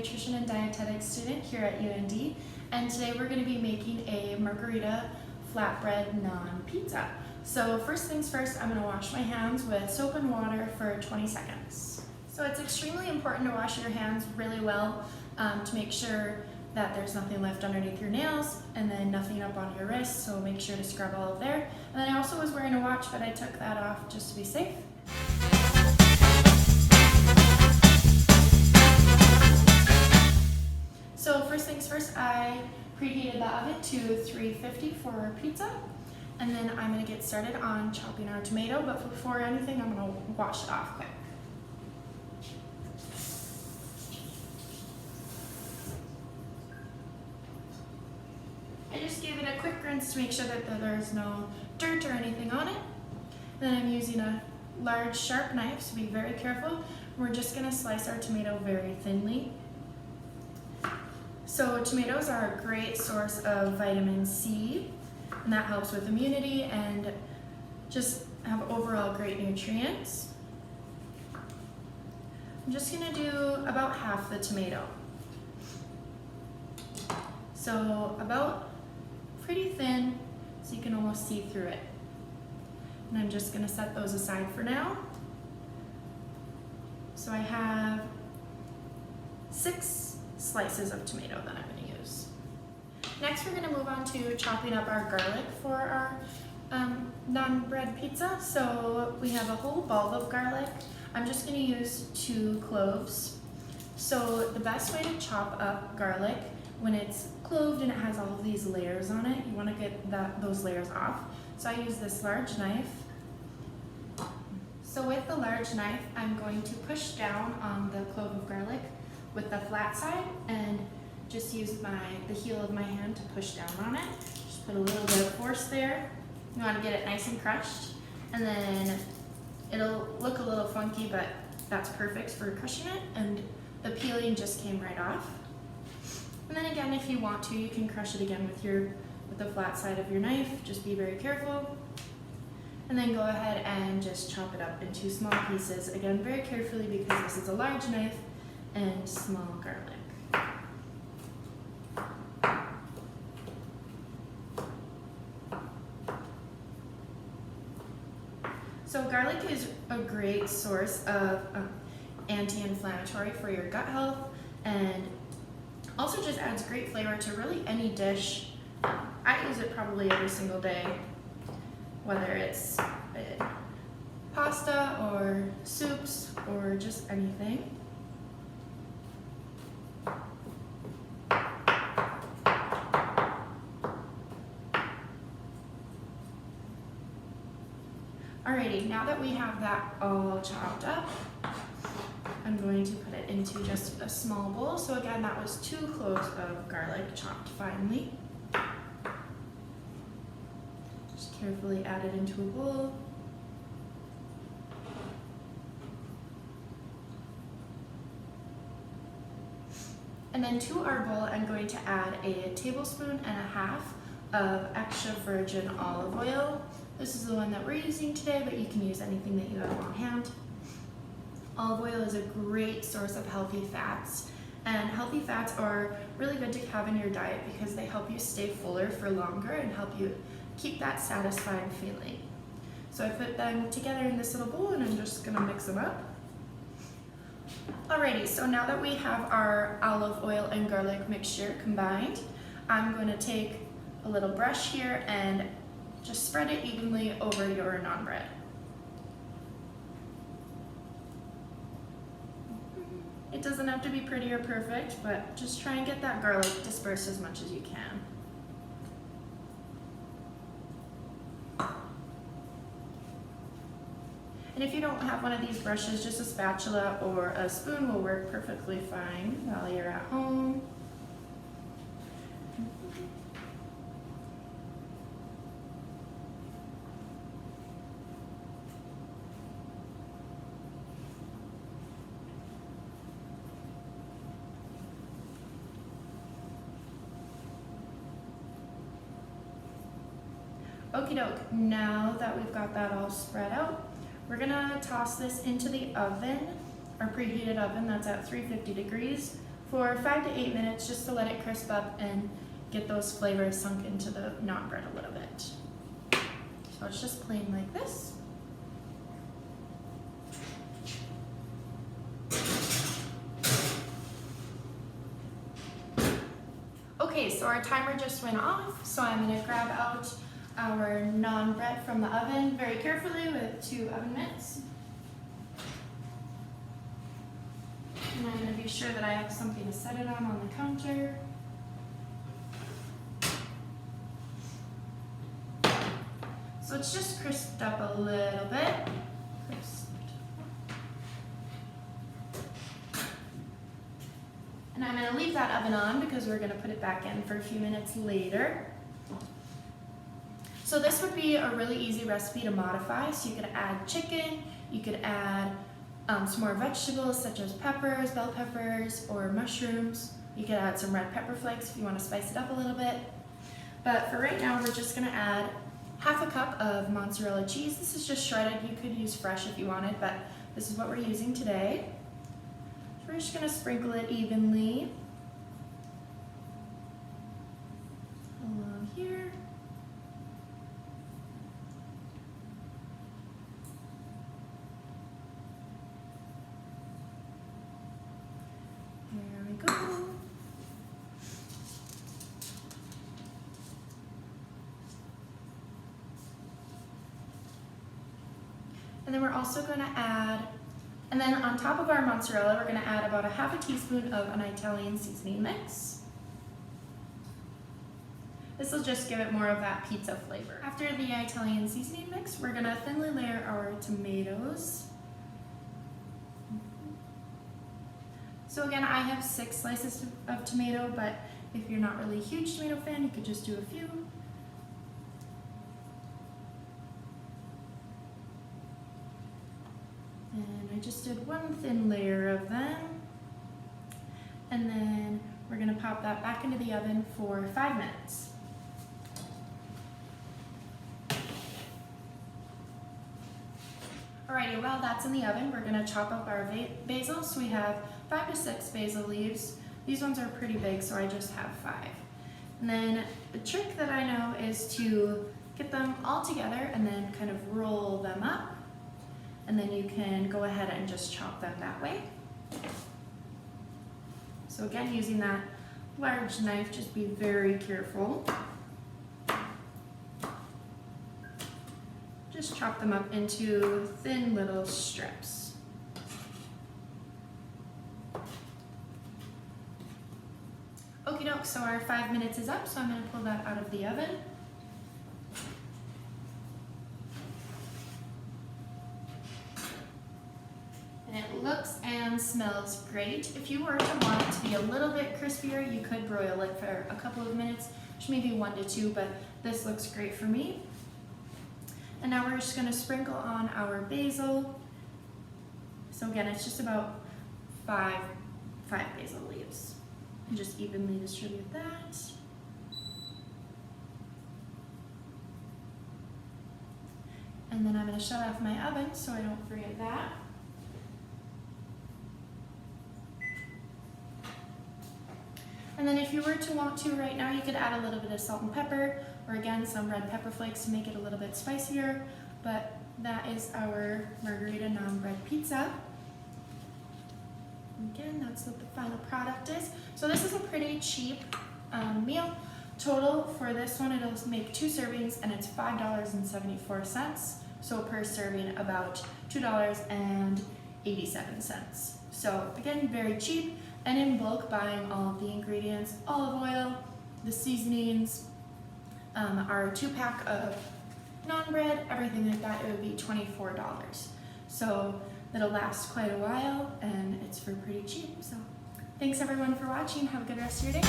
nutrition and dietetics student here at UND, and today we're going to be making a Margherita flatbread naan pizza. So first things first, I'm going to wash my hands with soap and water for 20 seconds. So it's extremely important to wash your hands really well to make sure that there's nothing left underneath your nails and then nothing up on your wrists, so make sure to scrub all of there. And then I also was wearing a watch, but I took that off just to be safe. So first things first, I preheated the oven to 350 for pizza, and then I'm going to get started on chopping our tomato, but before anything I'm going to wash it off quick. I just gave it a quick rinse to make sure that there's no dirt or anything on it. Then I'm using a large sharp knife, so be very careful. We're just going to slice our tomato very thinly. So tomatoes are a great source of vitamin C, and that helps with immunity and just have overall great nutrients. I'm just going to do about half the tomato. So about pretty thin, so you can almost see through it. And I'm just going to set those aside for now. So I have 6 slices of tomato that I'm going to use. Next we're going to move on to chopping up our garlic for our naan bread pizza. So we have a whole bulb of garlic. I'm just going to use 2 cloves. So the best way to chop up garlic when it's cloved and it has all of these layers on it, you want to get those layers off. So I use this large knife. So with the large knife, I'm going to push down on the clove of garlic with the flat side and just use the heel of my hand to push down on it. Just put a little bit of force there. You want to get it nice and crushed, and then it'll look a little funky, but that's perfect for crushing it, and the peeling just came right off. And then again, if you want to, you can crush it again with the flat side of your knife. Just be very careful. And then go ahead and just chop it up into small pieces. Again, very carefully because this is a large knife and small garlic. So garlic is a great source of anti-inflammatory for your gut health, and also just adds great flavor to really any dish. I use it probably every single day, whether it's pasta or soups or just anything. Alrighty, now that we have that all chopped up, I'm going to put it into just a small bowl. So again, that was 2 cloves of garlic chopped finely. Just carefully add it into a bowl. And then to our bowl, I'm going to add a tablespoon and a half of extra virgin olive oil. This is the one that we're using today, but you can use anything that you have on hand. Olive oil is a great source of healthy fats, and healthy fats are really good to have in your diet because they help you stay fuller for longer and help you keep that satisfying feeling. So I put them together in this little bowl, and I'm just going to mix them up. Alrighty, so now that we have our olive oil and garlic mixture combined, I'm going to take a little brush here and just spread it evenly over your naan bread. It doesn't have to be pretty or perfect, but just try and get that garlic dispersed as much as you can. And if you don't have one of these brushes, just a spatula or a spoon will work perfectly fine while you're at home. Okie doke, now that we've got that all spread out, we're gonna toss this into the oven, our preheated oven that's at 350 degrees for 5 to 8 minutes just to let it crisp up and get those flavors sunk into the naan bread a little bit. So it's just plain like this. Okay, so our timer just went off, so I'm going to grab out our naan bread from the oven very carefully with 2 oven mitts. And I'm going to be sure that I have something to set it on the counter. So it's just crisped up a little bit. And I'm going to leave that oven on because we're going to put it back in for a few minutes later. So this would be a really easy recipe to modify. So you could add chicken, you could add some more vegetables such as peppers, bell peppers, or mushrooms. You could add some red pepper flakes if you want to spice it up a little bit. But for right now, we're just going to add half a cup of mozzarella cheese. This is just shredded. You could use fresh if you wanted, but this is what we're using today. So we're just going to sprinkle it evenly along here. There we go. And then we're also going to add, and then on top of our mozzarella, we're going to add about a half a teaspoon of an Italian seasoning mix. This will just give it more of that pizza flavor. After the Italian seasoning mix, we're going to thinly layer our tomatoes. So again, I have 6 slices of tomato, but if you're not really a huge tomato fan, you could just do a few. And I just did 1 thin layer of them. And then we're going to pop that back into the oven for 5 minutes. Alrighty, while that's in the oven, we're going to chop up our basil. So we have 5 to 6 basil leaves. These ones are pretty big, so I just have 5. And then the trick that I know is to get them all together and then kind of roll them up. And then you can go ahead and just chop them that way. So again, using that large knife, just be very careful. Just chop them up into thin little strips. Okie doke, so our 5 minutes is up, so I'm going to pull that out of the oven. And it looks and smells great. If you were to want it to be a little bit crispier, you could broil it for a couple of minutes, maybe 1 to 2, but this looks great for me. And now we're just going to sprinkle on our basil. So again, it's just about 5 basil leaves. And just evenly distribute that. And then I'm going to shut off my oven so I don't forget that. And then if you were to want to right now, you could add a little bit of salt and pepper, or again, some red pepper flakes to make it a little bit spicier. But that is our Margherita naan bread pizza. Again, that's what the final product is. So this is a pretty cheap meal. Total for this one, it'll make 2 servings and it's $5.74. So per serving, about $2.87. So again, very cheap. And in bulk, buying all of the ingredients, olive oil, the seasonings, our 2-pack of naan bread, everything like that, it would be $24. So it'll last quite a while and it's for pretty cheap. So thanks everyone for watching. Have a good rest of your day.